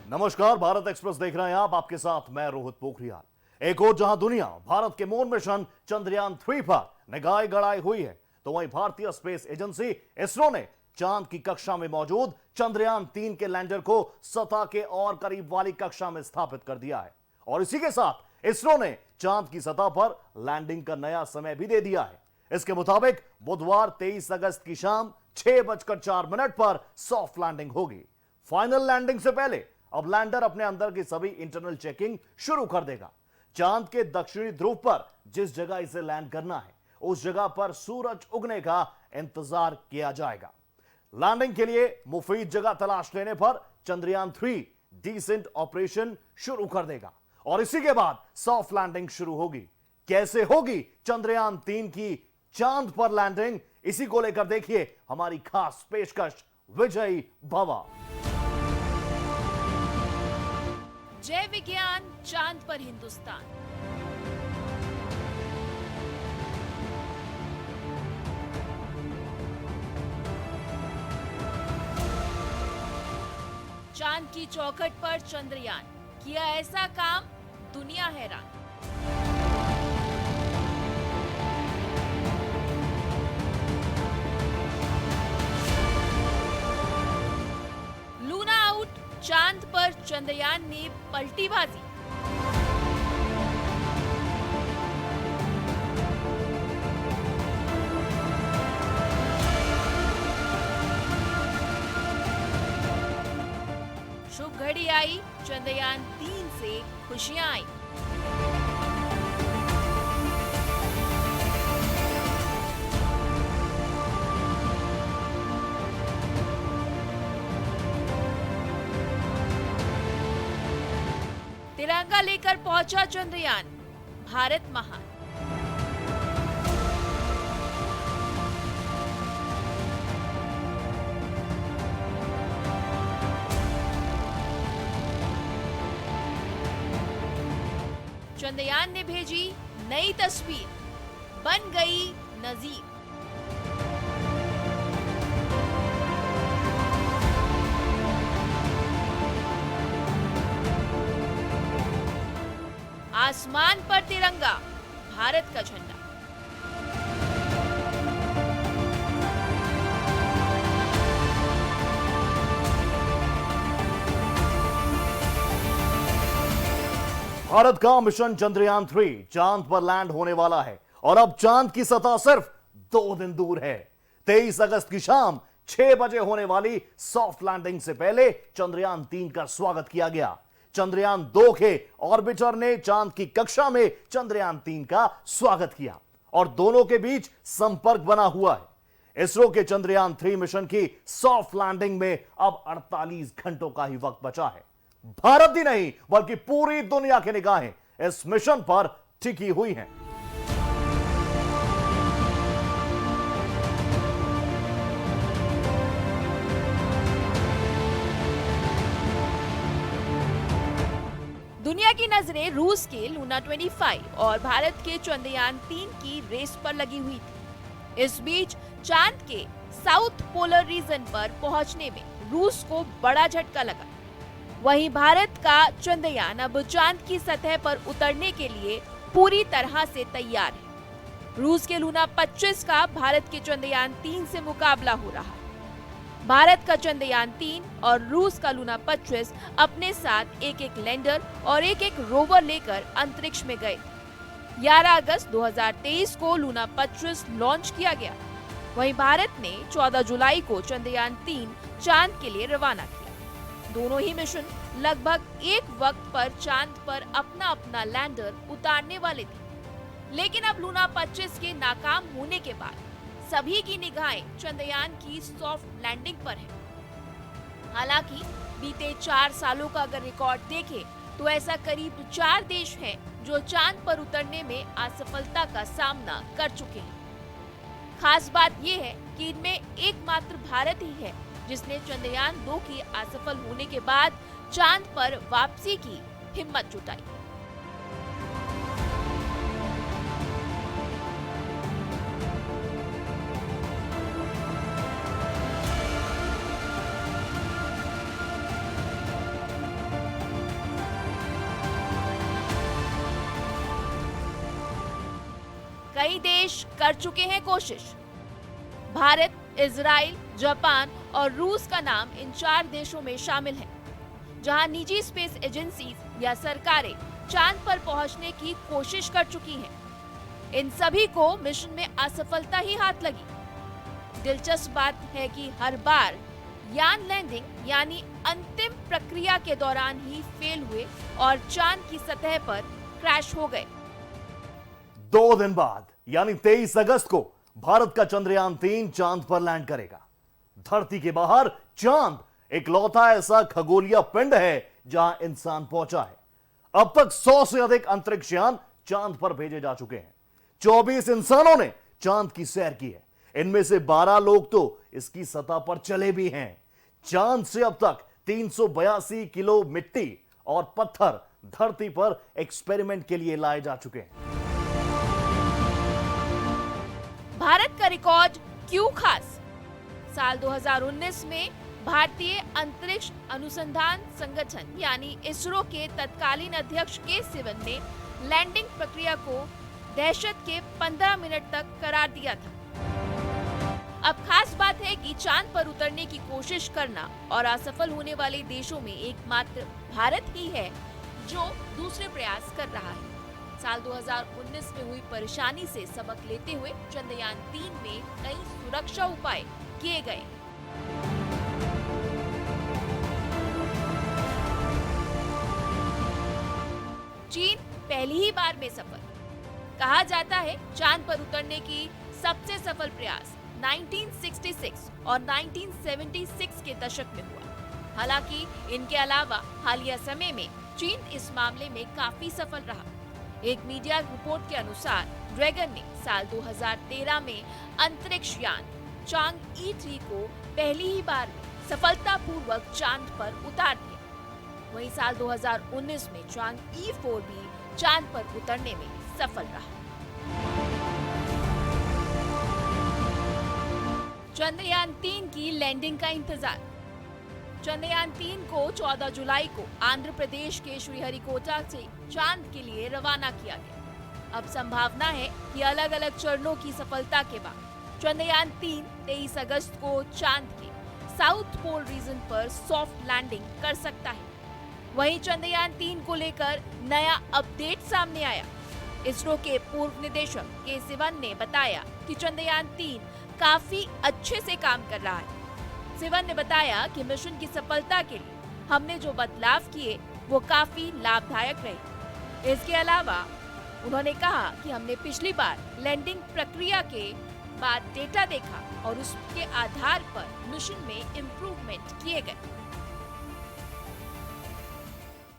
नमस्कार, भारत एक्सप्रेस देख रहे हैं आप। आपके साथ मैं रोहित पोखरियाल। एक और जहां दुनिया भारत के मून मिशन चंद्रयान-3 पर निगाहें गड़ाई हुई है, तो वहीं भारतीय स्पेस एजेंसी इसरो ने चांद की कक्षा में मौजूद चंद्रयान-3 के लैंडर को सतह के और करीब वाली कक्षा में स्थापित कर दिया है। और इसी के साथ इसरो ने चांद की सतह पर लैंडिंग का नया समय भी दे दिया है। इसके मुताबिक बुधवार 23 अगस्त की शाम 6:04 पर सॉफ्ट लैंडिंग होगी। फाइनल लैंडिंग से पहले अब लैंडर अपने अंदर की सभी इंटरनल चेकिंग शुरू कर देगा। चांद के दक्षिणी ध्रुव पर जिस जगह इसे लैंड करना है, उस जगह पर सूरज उगने का इंतजार किया जाएगा। लैंडिंग के लिए मुफीद जगह तलाश लेने पर चंद्रयान-3 डिसेंट ऑपरेशन शुरू कर देगा और इसी के बाद सॉफ्ट लैंडिंग शुरू होगी। कैसे होगी चंद्रयान-3 की चांद पर लैंडिंग, इसी को लेकर देखिए हमारी खास पेशकश विजयी भवा। जय विज्ञान, चांद पर हिंदुस्तान। चांद की चौखट पर चंद्रयान, किया ऐसा काम, दुनिया हैरान। लूना आउट, चांद पर चंद्रयान ने पलटी बाजी। शुभ घड़ी आई, चंद्रयान-3 से खुशियां आई। तिरंगा लेकर पहुंचा चंद्रयान, भारत महान। चंद्रयान ने भेजी नई तस्वीर, बन गई नजीर। आसमान पर तिरंगा, भारत का झंडा। भारत का मिशन चंद्रयान-3 चांद पर लैंड होने वाला है और अब चांद की सतह सिर्फ 2 दिन दूर है। 23 अगस्त की शाम 6 बजे होने वाली सॉफ्ट लैंडिंग से पहले चंद्रयान-3 का स्वागत किया गया। चंद्रयान-2 के ऑर्बिटर ने चांद की कक्षा में चंद्रयान-3 का स्वागत किया और दोनों के बीच संपर्क बना हुआ है। इसरो के चंद्रयान-3 मिशन की सॉफ्ट लैंडिंग में अब 48 घंटों का ही वक्त बचा है। भारत ही नहीं बल्कि पूरी दुनिया की निगाहें इस मिशन पर टिकी हुई हैं। दुनिया की नजरें रूस के लूना 25 और भारत के चंद्रयान-3 की रेस पर लगी हुई थी। इस बीच चांद के साउथ पोलर रीजन पर पहुंचने में रूस को बड़ा झटका लगा। वहीं भारत का चंद्रयान अब चांद की सतह पर उतरने के लिए पूरी तरह से तैयार है। रूस के लूना 25 का भारत के चंद्रयान-3 से मुकाबला हो रहा है। भारत का चंद्रयान-3 और रूस का लूना 25 अपने साथ एक एक लैंडर और एक एक रोवर लेकर अंतरिक्ष में गए। 11 अगस्त 2023 को लूना 25 लॉन्च किया गया। वहीं भारत ने 14 जुलाई को चंद्रयान-3 चांद के लिए रवाना किया। दोनों ही मिशन लगभग एक वक्त पर चांद पर अपना अपना लैंडर उतारने वाले थे, लेकिन अब लूना 25 के नाकाम होने के बाद सभी की निगाहें चंद्रयान की सॉफ्ट लैंडिंग पर है। हालांकि बीते 4 सालों का अगर रिकॉर्ड देखें तो ऐसा करीब 4 देश हैं जो चांद पर उतरने में असफलता का सामना कर चुके हैं। खास बात यह है कि इनमें एकमात्र भारत ही है जिसने चंद्रयान-2 की असफल होने के बाद चांद पर वापसी की हिम्मत जुटाई। कई देश कर चुके हैं कोशिश। भारत, इजराइल, जापान और रूस का नाम इन 4 देशों में शामिल है, जहां निजी स्पेस एजेंसीज या सरकारें चांद पर पहुंचने की कोशिश कर चुकी हैं। इन सभी को मिशन में असफलता ही हाथ लगी। दिलचस्प बात है कि हर बार यान लैंडिंग यानी अंतिम प्रक्रिया के दौरान ही फेल हुए और चांद की सतह पर क्रैश हो गए। 2 दिन बाद यानी 23 अगस्त को भारत का चंद्रयान 3 चांद पर लैंड करेगा। धरती के बाहर चांद इकलौता ऐसा खगोलीय पिंड है जहां इंसान पहुंचा है। अब तक 100 से अधिक अंतरिक्ष यान चांद पर भेजे जा चुके हैं। 24 इंसानों ने चांद की सैर की है। इनमें से 12 लोग तो इसकी सतह पर चले भी हैं। चांद से अब तक 382 किलो मिट्टी और पत्थर धरती पर एक्सपेरिमेंट के लिए लाए जा चुके हैं। भारत का रिकॉर्ड क्यों खास? साल 2019 में भारतीय अंतरिक्ष अनुसंधान संगठन यानी इसरो के तत्कालीन अध्यक्ष के सिवन ने लैंडिंग प्रक्रिया को दहशत के 15 मिनट तक करार दिया था। अब खास बात है कि चांद पर उतरने की कोशिश करना और असफल होने वाले देशों में एकमात्र भारत ही है जो दूसरे प्रयास कर रहा है। साल 2019 में हुई परेशानी से सबक लेते हुए चंद्रयान 3 में कई सुरक्षा उपाय किए गए। चीन पहली ही बार में सफल। कहा जाता है चांद पर उतरने की सबसे सफल प्रयास 1966 और 1976 के दशक में हुआ। हालांकि इनके अलावा हालिया समय में चीन इस मामले में काफी सफल रहा। एक मीडिया रिपोर्ट के अनुसार ड्रैगन ने साल 2013 में अंतरिक्ष यान चांग ई-3 को पहली ही बार में सफलतापूर्वक चांद पर उतार दिया। वहीं साल 2019 में चांग ई-4 भी चांद पर उतरने में सफल रहा। चंद्रयान 3 की लैंडिंग का इंतजार। चंद्रयान 3 को 14 जुलाई को आंध्र प्रदेश के श्रीहरिकोटा से चांद के लिए रवाना किया गया। अब संभावना है कि अलग अलग चरणों की सफलता के बाद चंद्रयान 3 23 अगस्त को चांद के साउथ पोल रीजन पर सॉफ्ट लैंडिंग कर सकता है। वहीं चंद्रयान 3 को लेकर नया अपडेट सामने आया। इसरो के पूर्व निदेशक के सिवन ने बताया कि चंद्रयान 3 काफी अच्छे से काम कर रहा है। सिवन ने बताया कि मिशन की सफलता के लिए हमने जो बदलाव किए वो काफी लाभदायक रहे। इसके अलावा उन्होंने कहा कि हमने पिछली बार लैंडिंग प्रक्रिया के बाद डेटा देखा और उसके आधार पर मिशन में इम्प्रूवमेंट किए गए।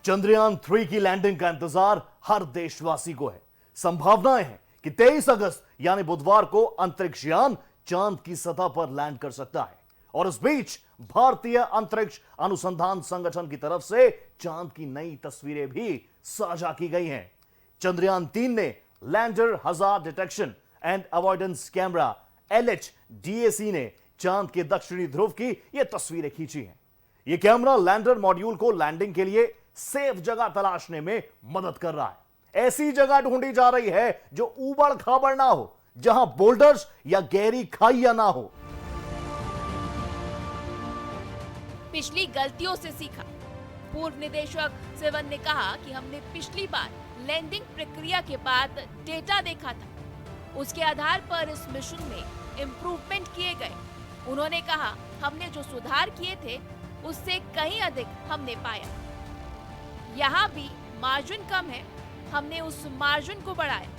चंद्रयान 3 की लैंडिंग का इंतजार हर देशवासी को है। संभावनाएं हैं कि 23 अगस्त यानी बुधवार को अंतरिक्ष यान चांद की सतह पर लैंड कर सकता है। और इस बीच भारतीय अंतरिक्ष अनुसंधान संगठन की तरफ से चांद की नई तस्वीरें भी साझा की गई हैं। चंद्रयान 3 ने lander hazard detection and avoidance camera LHDAC ने चांद के दक्षिणी ध्रुव की यह तस्वीरें खींची हैं। यह कैमरा लैंडर मॉड्यूल को लैंडिंग के लिए सेफ जगह तलाशने में मदद कर रहा है। ऐसी जगह ढूंढी जा रही है जो ऊबड़ खाबड़ ना हो, जहां बोल्डर्स या गहरी खाइयां ना हो। पिछली गलतियों से सीखा। पूर्व निदेशक सिवन ने कहा कि हमने पिछली बार लैंडिंग प्रक्रिया के बाद डेटा देखा था, उसके आधार पर इस मिशन में इम्प्रूवमेंट किए गए। उन्होंने कहा हमने जो सुधार किए थे उससे कहीं अधिक हमने पाया। यहाँ भी मार्जिन कम है, हमने उस मार्जिन को बढ़ाया।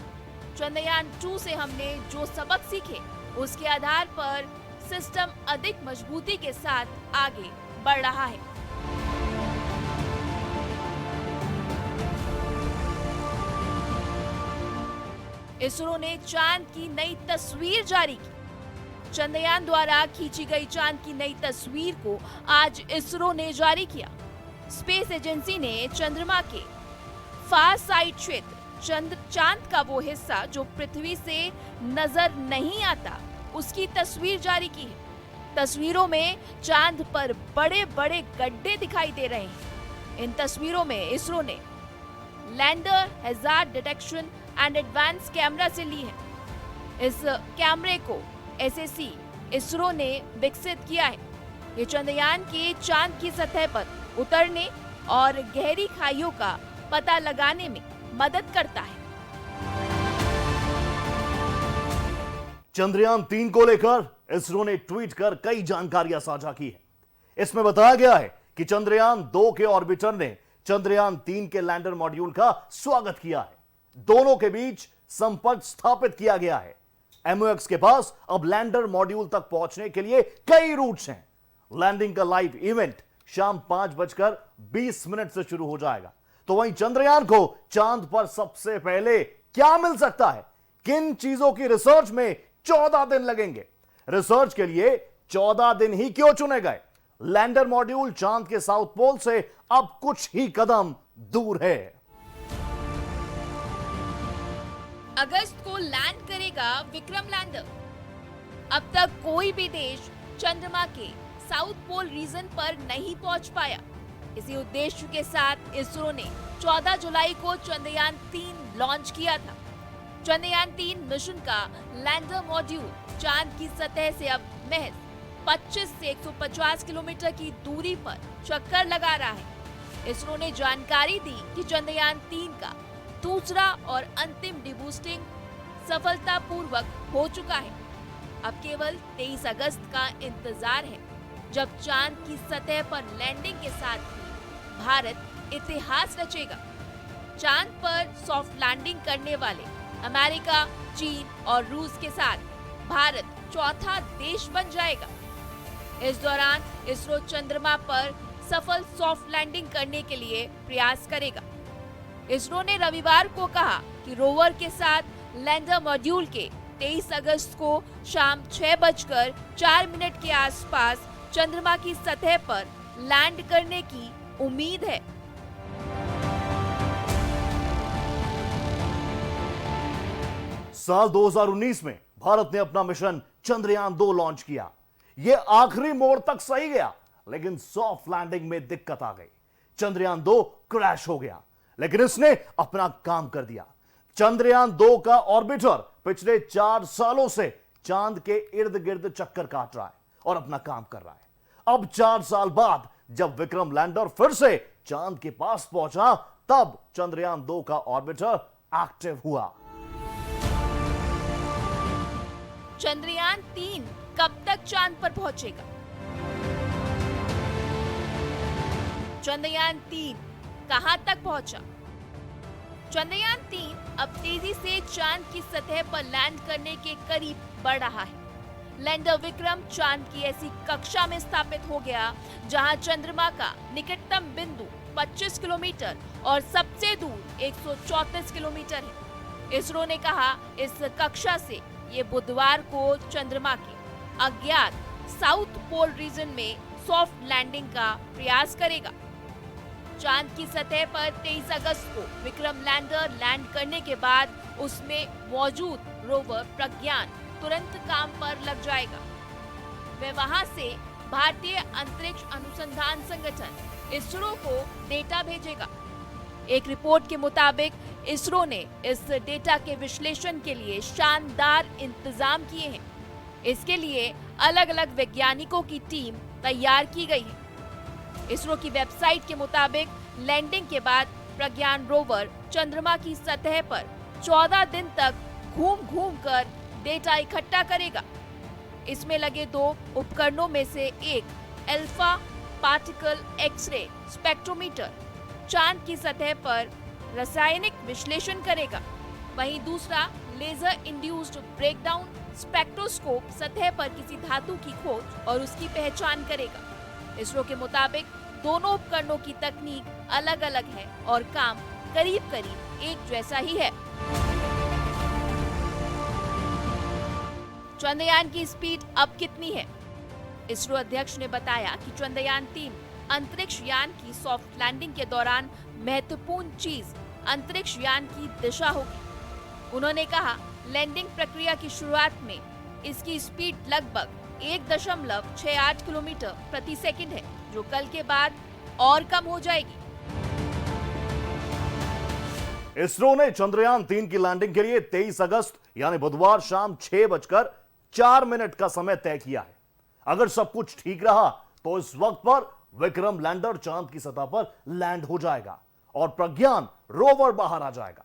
चंद्रयान 2 से हमने जो सबक सीखे उसके आधार पर सिस्टम अधिक मजबूती के साथ आगे बढ़ रहा है। इसरो ने चांद की नई तस्वीर जारी की। चंद्रयान द्वारा खींची गई चांद की नई तस्वीर को आज इसरो ने जारी किया। स्पेस एजेंसी ने चंद्रमा के फार साइड क्षेत्र चांद का वो हिस्सा जो पृथ्वी से नजर नहीं आता उसकी तस्वीर जारी की है। तस्वीरों में चांद पर बड़े बड़े गड्ढे दिखाई दे रहे हैं। इन तस्वीरों में इसरो ने lander hazard detection and advance camera से ली है। इस कैमरे को एसएससी इसरो ने विकसित किया है। ये चंद्रयान के चांद की सतह पर उतरने और गहरी खाइयों का पता लगाने में मदद करता है। चंद्रयान 3 को लेकर इसरो ने ट्वीट कर कई जानकारियां साझा की है। इसमें बताया गया है कि चंद्रयान 2 के ऑर्बिटर ने चंद्रयान 3 के लैंडर मॉड्यूल का स्वागत किया है। दोनों के बीच संपर्क स्थापित किया गया है। एमओएक्स के पास अब लैंडर मॉड्यूल तक पहुंचने के लिए कई रूट्स हैं। लैंडिंग का लाइव इवेंट शाम 5:20 से शुरू हो जाएगा। तो वहीं चंद्रयान को चांद पर सबसे पहले क्या मिल सकता है? किन चीजों की रिसर्च में 14 दिन लगेंगे? रिसर्च के लिए 14 दिन ही क्यों चुने गए? लैंडर मॉड्यूल चांद के साउथ पोल से अब कुछ ही कदम दूर है। अगस्त को लैंड करेगा विक्रम लैंडर। अब तक कोई भी देश चंद्रमा के साउथ पोल रीजन पर नहीं पहुंच पाया। इसी उद्देश्य के साथ इसरो ने 14 जुलाई को चंद्रयान 3 लॉन्च किया था। चंद्रयान 3 मिशन का लैंडर मॉड्यूल चांद की सतह से अब महज 25 से 150 किलोमीटर की दूरी पर चक्कर लगा रहा है। इसरो ने जानकारी दी कि चंद्रयान 3 का दूसरा और अंतिम डिबूस्टिंग सफलतापूर्वक हो चुका है। अब केवल 23 अगस्त का इंतजार है, जब चांद की सतह पर लैंडिंग के साथ ही भारत इतिहास रचेगा। चांद पर सॉफ्ट लैंडिंग करने वाले अमेरिका, चीन और रूस के साथ भारत चौथा देश बन जाएगा। इस दौरान इसरो चंद्रमा पर सफल सॉफ्ट लैंडिंग करने के लिए प्रयास करेगा। इसरो ने रविवार को कहा कि रोवर के साथ लैंडर मॉड्यूल के 23 अगस्त को शाम 6:04 के आसपास चंद्रमा की सतह पर लैंड करने की उम्मीद है। साल 2019 में भारत ने अपना मिशन चंद्रयान 2 लॉन्च किया। यह आखिरी मोड़ तक सही गया, लेकिन सॉफ्ट लैंडिंग में दिक्कत आ गई। चंद्रयान 2 क्रैश हो गया, लेकिन इसने अपना काम कर दिया। चंद्रयान 2 का ऑर्बिटर पिछले 4 सालों से चांद के इर्द गिर्द चक्कर काट रहा है और अपना काम कर रहा है। अब 4 साल बाद जब विक्रम लैंडर फिर से चांद के पास पहुंचा, तब चंद्रयान 2 का ऑर्बिटर एक्टिव हुआ। चंद्रयान 3 कब तक चांद पर पहुंचेगा? चंद्रयान 3 कहां तक पहुंचा? चंद्रयान 3 अब तेजी से चांद की सतह पर लैंड करने के करीब बढ़ रहा है। लैंडर विक्रम चांद की ऐसी कक्षा में स्थापित हो गया जहां चंद्रमा का निकटतम बिंदु 25 किलोमीटर और सबसे दूर 134 किलोमीटर है। इसरो ने कहा इस कक्षा से ये बुधवार को चंद्रमा के अज्ञात साउथ पोल रीजन में सॉफ्ट लैंडिंग का प्रयास करेगा। चांद की सतह पर 23 अगस्त को विक्रम लैंडर लैंड करने के बाद उसमें मौजूद रोवर प्रज्ञान तुरंत काम पर लग जाएगा। वह वहां से भारतीय अंतरिक्ष अनुसंधान संगठन इसरो को डेटा भेजेगा। एक रिपोर्ट के मुताबिक इसरो ने इस डेटा के विश्लेषण के लिए शानदार इंतजाम किए हैं। इसके लिए अलग अलग वैज्ञानिकों की टीम तैयार की गई है। इसरो की वेबसाइट के मुताबिक लैंडिंग के बाद प्रज्ञान रोवर चंद्रमा की सतह पर 14 दिन तक घूम कर डेटा इकट्ठा करेगा। इसमें लगे 2 उपकरणों में से एक अल्फा पार्टिकल एक्सरे स्पेक्ट्रोमीटर चांद की सतह पर रासायनिक विश्लेषण करेगा। वहीं दूसरा लेजर इंड्यूस्ड ब्रेकडाउन स्पेक्ट्रोस्कोप सतह पर किसी धातु की खोज और उसकी पहचान करेगा। इसरो के मुताबिक दोनों उपकरणों की तकनीक अलग अलग है और काम करीब एक जैसा ही है। चंद्रयान की स्पीड अब कितनी है? इसरो अध्यक्ष ने बताया कि चंद्रयान 3 अंतरिक्ष यान की सॉफ्ट लैंडिंग के दौरान महत्वपूर्ण चीज अंतरिक्ष यान की दिशा होगी। उन्होंने कहा लैंडिंग प्रक्रिया की शुरुआत में इसकी स्पीड लगभग 1.68 किलोमीटर प्रति सेकंड है, जो कल के बाद और कम हो जाएगी। इसरो ने चंद्रयान 3 की लैंडिंग के लिए 23 अगस्त यानी बुधवार शाम 6:04 का समय तय किया है। अगर सब कुछ ठीक रहा तो इस वक्त पर विक्रम लैंडर चांद की सतह पर लैंड हो जाएगा और प्रज्ञान रोवर बाहर आ जाएगा।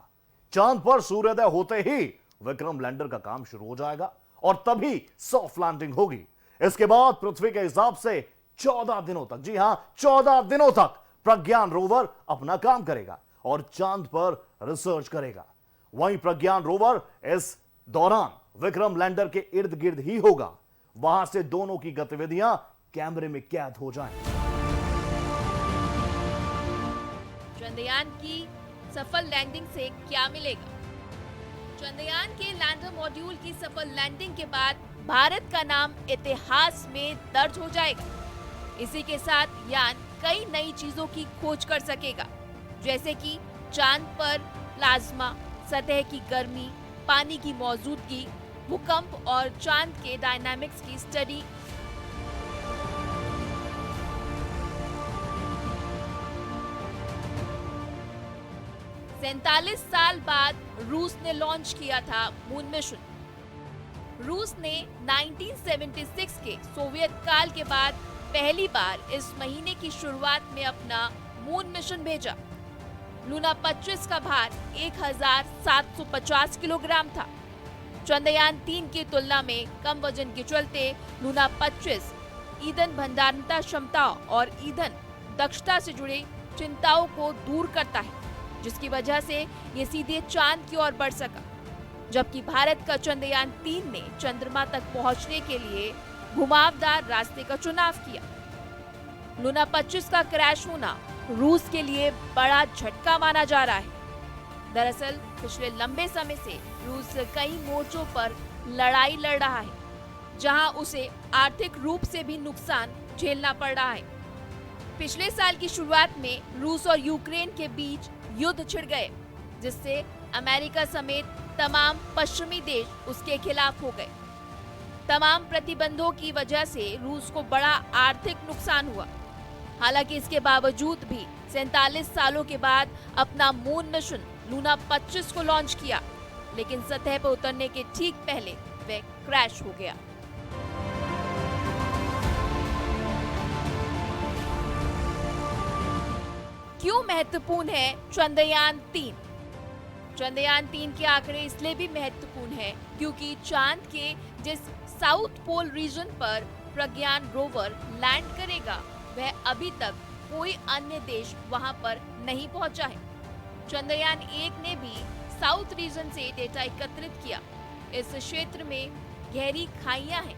चांद पर सूर्योदय होते ही विक्रम लैंडर का काम शुरू हो जाएगा और तभी सॉफ्ट लैंडिंग होगी। इसके बाद पृथ्वी के हिसाब से 14 दिनों तक, जी हां 14 दिनों तक प्रज्ञान रोवर अपना काम करेगा और चांद पर रिसर्च करेगा। वहीं प्रज्ञान रोवर इस दौरान विक्रम लैंडर के इर्द गिर्द ही होगा। वहां से दोनों की गतिविधियां कैमरे में कैद हो जाएंगी। चंद्रयान की सफल लैंडिंग से क्या मिलेगा? चंद्रयान के लैंडर मॉड्यूल की सफल लैंडिंग के बाद भारत का नाम इतिहास में दर्ज हो जाएगा। इसी के साथ यान कई नई चीजों की खोज कर सकेगा, जैसे कि चांद पर प्लाज्मा, सतह की गर्मी, पानी की मौजूदगी, भूकंप और चांद के डायनामिक्स की स्टडी। सैंतालीस साल बाद रूस ने लॉन्च किया था मून मिशन। रूस ने 1976 के सोवियत काल के बाद पहली बार इस महीने की शुरुआत में अपना मून मिशन भेजा। लूना 25 का भार 1750 किलोग्राम था। चंद्रयान 3 की तुलना में कम वजन के चलते लूना 25 ईंधन भंडारणता क्षमता और ईंधन दक्षता से जुड़े चिंताओं को दूर करता है, जिसकी वजह से ये सीधे चांद की ओर बढ़ सका। जबकि भारत का चंद्रयान 3 ने चंद्रमा तक पहुंचने के लिए घुमावदार रास्ते का चुनाव किया। लूना 25 का क्रैश होना रूस के लिए बड़ा झटका माना जा रहा है। दरअसल पिछले लंबे समय से रूस कई मोर्चों पर लड़ाई लड़ रहा है, जहां उसे आर्थिक रूप से भी नुकसान झेलना पड़ रहा है। पिछले साल की शुरुआत में रूस और यूक्रेन के बीच युद्ध छिड़ गए, जिससे अमेरिका समेत तमाम पश्चिमी देश उसके खिलाफ हो गए। तमाम प्रतिबंधों की वजह से रूस को बड़ा आर्थिक नुकसान हुआ। हालांकि इसके बावजूद भी 47 सालों के बाद अपना मून मिशन लूना 25 को लॉन्च किया, लेकिन सतह पर उतरने के ठीक पहले वह क्रैश हो गया। क्यों महत्वपूर्ण है चंद्रयान 3? चंद्रयान 3 के आंकड़े इसलिए भी महत्वपूर्ण है क्योंकि चांद के जिस साउथ पोल रीजन पर प्रज्ञान रोवर लैंड करेगा, वह अभी तक कोई अन्य देश वहां पर नहीं पहुंचा है। चंद्रयान 1 ने भी साउथ रीजन से डेटा एकत्रित किया। इस क्षेत्र में गहरी खाइयां हैं।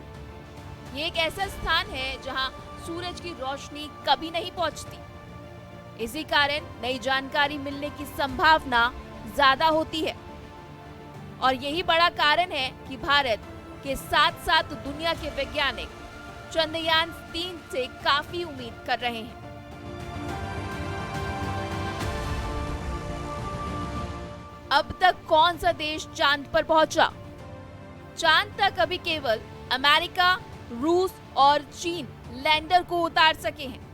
ये एक ऐसा स्थान है जहां सूरज की रोशनी कभी नहीं पहुंचती। इसी कारण नई जानकारी मिलने की संभावना ज्यादा होती है और यही बड़ा कारण है कि भारत के साथ साथ दुनिया के वैज्ञानिक चंद्रयान 3 से काफी उम्मीद कर रहे हैं। अब तक कौन सा देश चांद पर पहुंचा? चांद तक अभी केवल अमेरिका, रूस और चीन लैंडर को उतार सके हैं।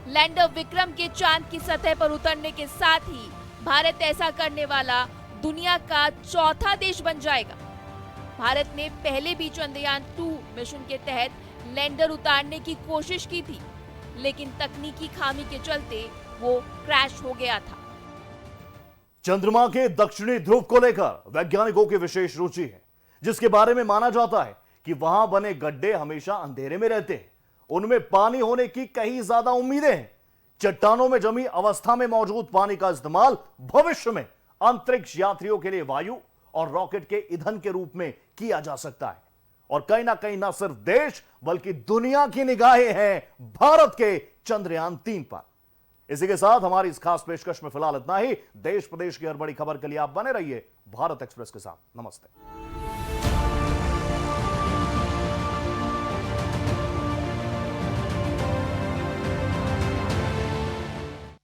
लैंडर विक्रम के चांद की सतह पर उतरने के साथ ही भारत ऐसा करने वाला दुनिया का चौथा देश बन जाएगा। भारत ने पहले भी चंद्रयान 2 मिशन के तहत लैंडर उतारने की कोशिश की थी, लेकिन तकनीकी खामी के चलते वो क्रैश हो गया था। चंद्रमा के दक्षिणी ध्रुव को लेकर वैज्ञानिकों की विशेष रुचि है, जिसके बारे में माना जाता है कि वहां बने गड्ढे हमेशा अंधेरे में रहते हैं। उनमें पानी होने की कहीं ज्यादा उम्मीदें हैं। चट्टानों में जमी अवस्था में मौजूद पानी का इस्तेमाल भविष्य में अंतरिक्ष यात्रियों के लिए वायु और रॉकेट के ईंधन के रूप में किया जा सकता है। और कहीं ना कहीं न सिर्फ देश बल्कि दुनिया की निगाहें हैं भारत के चंद्रयान 3 पर। इसी के साथ हमारी इस खास पेशकश में फिलहाल इतना ही। देश प्रदेश की हर बड़ी खबर के लिए आप बने रहिए भारत एक्सप्रेस के साथ। नमस्ते।